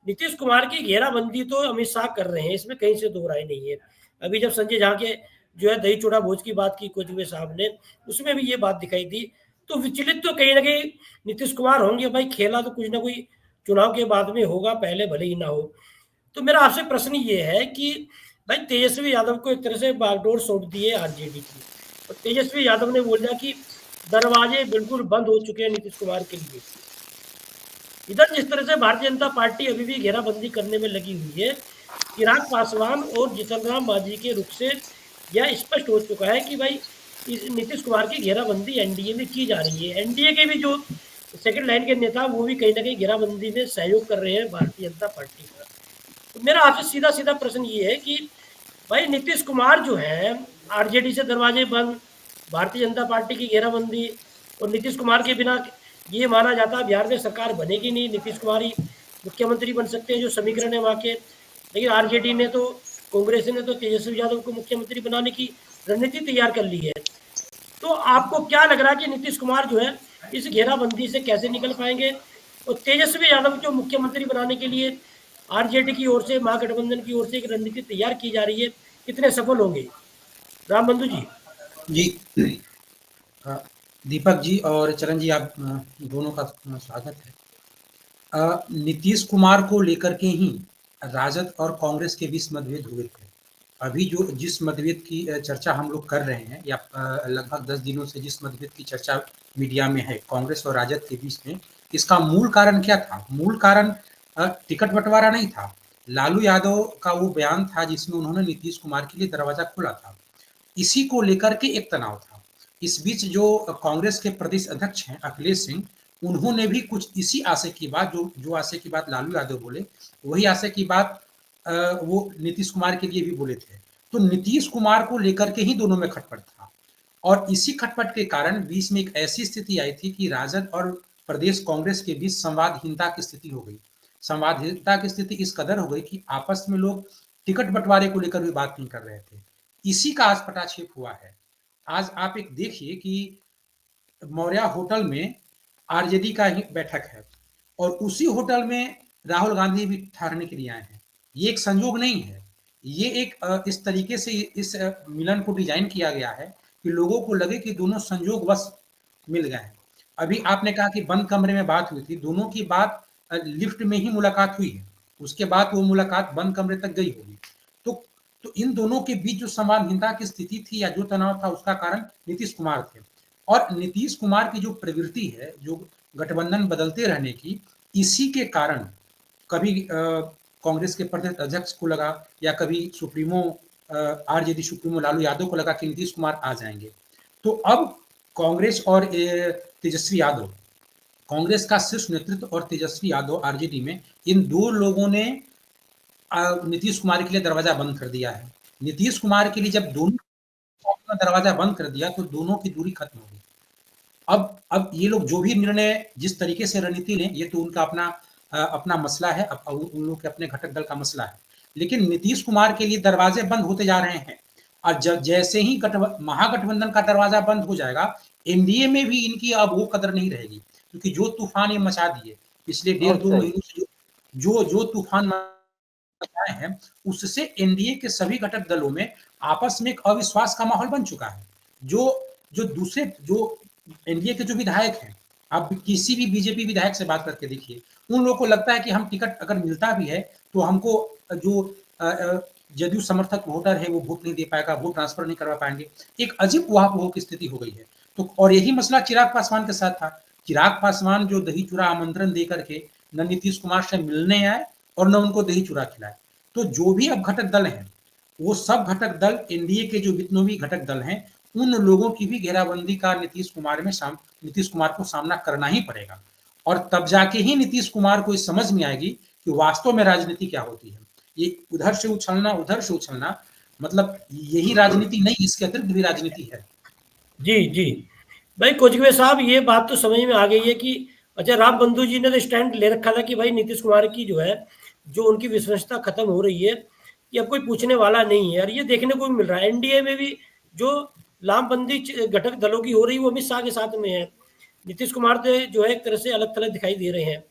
नीतीश कुमार की घेराबंदी तो अमित शाह कर रहे हैं, इसमें कहीं से दो राय नहीं है। अभी जब संजय झा के जो है दही चूड़ा भोज की बात की कोजवे साहब ने, उसमें भी ये बात दिखाई दी। तो विचलित तो कहीं ना कहीं नीतीश कुमार होंगे। भाई खेला तो कुछ ना कोई चुनाव के बाद में होगा, पहले भले ही ना हो। तो मेरा आपसे प्रश्न ये है कि भाई तेजस्वी यादव को एक तरह से बागडोर सौंप दिए आरजेडी की, और तेजस्वी यादव ने बोला कि दरवाजे बिल्कुल बंद हो चुके हैं नीतीश कुमार के लिए। इधर जिस तरह से भारतीय जनता पार्टी अभी भी घेराबंदी करने में लगी हुई है, चिराग पासवान और जीतन राम मांझी के रुख से यह स्पष्ट हो चुका है कि भाई नीतीश कुमार की घेराबंदी एनडीए में की जा रही है। एनडीए के भी जो सेकंड लाइन के नेता, वो भी कहीं ना कहीं घेराबंदी में सहयोग कर रहे हैं भारतीय जनता पार्टी का। तो मेरा आपसे सीधा सीधा प्रश्न ये है कि भाई नीतीश कुमार जो है, आरजेडी से दरवाजे बंद, भारतीय जनता पार्टी की घेराबंदी, और नीतीश कुमार के बिना ये माना जाता है बिहार में सरकार बनेगी नहीं, नीतीश कुमार ही मुख्यमंत्री बन सकते हैं, जो समीकरण है वहाँ के। लेकिन आरजेडी ने तो, कांग्रेस ने तो तेजस्वी यादव को मुख्यमंत्री बनाने की रणनीति तैयार कर ली है। तो आपको क्या लग रहा है कि नीतीश कुमार जो है इस घेराबंदी से कैसे निकल पाएंगे, और तेजस्वी यादव को मुख्यमंत्री बनाने के लिए आरजेडी की ओर से, महागठबंधन की ओर से एक रणनीति तैयार की जा रही है, कितने सफल होंगे? राम बंधु जी। जी दीपक जी और चरण जी, आप दोनों का स्वागत है। नीतीश कुमार को लेकर के ही राजद और कांग्रेस के बीच मतभेद हुए थे। अभी जो जिस मतभेद की चर्चा हम लोग कर रहे हैं, या लगभग 10 दिनों से जिस मतभेद की चर्चा मीडिया में है कांग्रेस और राजद के बीच में, इसका मूल कारण क्या था? मूल कारण टिकट बंटवारा नहीं था। लालू यादव का वो बयान था जिसमें उन्होंने नीतीश कुमार के लिए दरवाजा खोला था। इसी को लेकर के एक तनाव था। इस बीच जो कांग्रेस के प्रदेश अध्यक्ष हैं अखिलेश सिंह, उन्होंने भी कुछ इसी आशय की बात, जो आशय की बात लालू यादव बोले, वही आशय की बात वो नीतीश कुमार के लिए भी बोले थे। तो नीतीश कुमार को लेकर के ही दोनों में खटपट था, और इसी खटपट के कारण बीच में एक ऐसी स्थिति आई थी कि राजद और प्रदेश कांग्रेस के बीच संवादहीनता की स्थिति हो गई। संवादहीनता की स्थिति इस कदर हो गई कि आपस में लोग टिकट बंटवारे को लेकर भी बात नहीं कर रहे थे। इसी का आज पटाक्षेप हुआ है। आज आप एक देखिए कि मौर्य होटल में आरजेडी का ही बैठक है, और उसी होटल में राहुल गांधी भी ठहरने के लिए आए हैं। ये एक संयोग नहीं है, ये एक इस तरीके से इस मिलन को डिजाइन किया गया है कि लोगों को लगे कि दोनों संयोगवश मिल गए हैं। अभी आपने कहा कि बंद कमरे में बात हुई थी, दोनों की बात लिफ्ट में ही मुलाकात हुई है, उसके बाद वो मुलाकात बंद कमरे तक गई होगी। तो इन दोनों के बीच जो संवादहीनता की स्थिति थी या जो तनाव था, उसका कारण नीतीश कुमार थे। और नीतीश कुमार की जो प्रवृत्ति है, जो गठबंधन बदलते रहने की, इसी के कारण कभी कांग्रेस के प्रदेश अध्यक्ष को लगा, या कभी supremo RJD supremo Lalu Yadav को लगा कि नीतीश कुमार आ जाएंगे। तो अब कांग्रेस और तेजस्वी यादव, कांग्रेस का शीर्ष नेतृत्व और तेजस्वी यादव आरजेडी में, इन दो लोगों ने नीतीश कुमार के लिए दरवाजा बंद कर दिया है। नीतीश कुमार के लिए जब दोनों अपना दरवाजा बंद कर दिया, तो दोनों की दूरी खत्म हो गई। अब ये लोग जो भी निर्णय, जिस तरीके से रणनीति लें, ये तो उनका अपना मसला है, उन लोग के अपने घटक दल का मसला है। लेकिन नीतीश कुमार के लिए दरवाजे बंद होते जा रहे हैं, और जैसे ही महागठबंधन का दरवाजा बंद हो जाएगा, एनडीए में भी इनकी अब वो कदर नहीं रहेगी, क्योंकि जो तूफान ये मचा दिए पिछले 1.5-2 महीनों से, जो तूफान मचाए हैं, उससे एनडीए के सभी घटक दलों में आपस में एक अविश्वास का माहौल बन चुका है। जो एनडीए के जो विधायक हैं, आप किसी भी बीजेपी विधायक से बात करके देखिए, उन लोगों को लगता है कि हम टिकट अगर मिलता भी है तो हमको जो जदयू समर्थक वोटर है वो वोट नहीं दे पाएगा, वोट ट्रांसफर नहीं करवा पाएंगे। एक अजीब उहापोह की स्थिति हो गई है। तो और यही मसला चिराग पासवान के साथ था। चिराग पासवान जो दही चूड़ा आमंत्रण दे करके न नीतीश कुमार से मिलने आए और न उनको दही चूड़ा खिलाए। तो जो भी अब घटक दल हैं, वो सब घटक दल, एनडीए के जो जितने भी घटक दल हैं, उन लोगों की भी घेराबंदी का नीतीश कुमार को सामना करना ही पड़ेगा। और तब जाके ही नीतीश कुमार को इस समझ में आएगी कि वास्तव में राजनीति क्या होती है। ये उधर से उछलना, उधर से उछलना, मतलब यही राजनीति नहीं, इसके अतिरिक्त भी राजनीति है। जी जी भाई कोजगवे साहब, ये बात तो समझ में आ गई है कि अच्छा, राम बंधु जी ने तो स्टैंड ले रखा था कि भाई नीतीश कुमार की जो है, जो उनकी विश्वसनीयता खत्म हो रही है, कि अब कोई पूछने वाला नहीं है। और ये देखने को भी मिल रहा है एनडीए में भी जो लामबंदी घटक दलों की हो रही है, वो अमित शाह के साथ में है। नीतीश कुमार तो जो है एक तरह से अलग थलग दिखाई दे रहे हैं।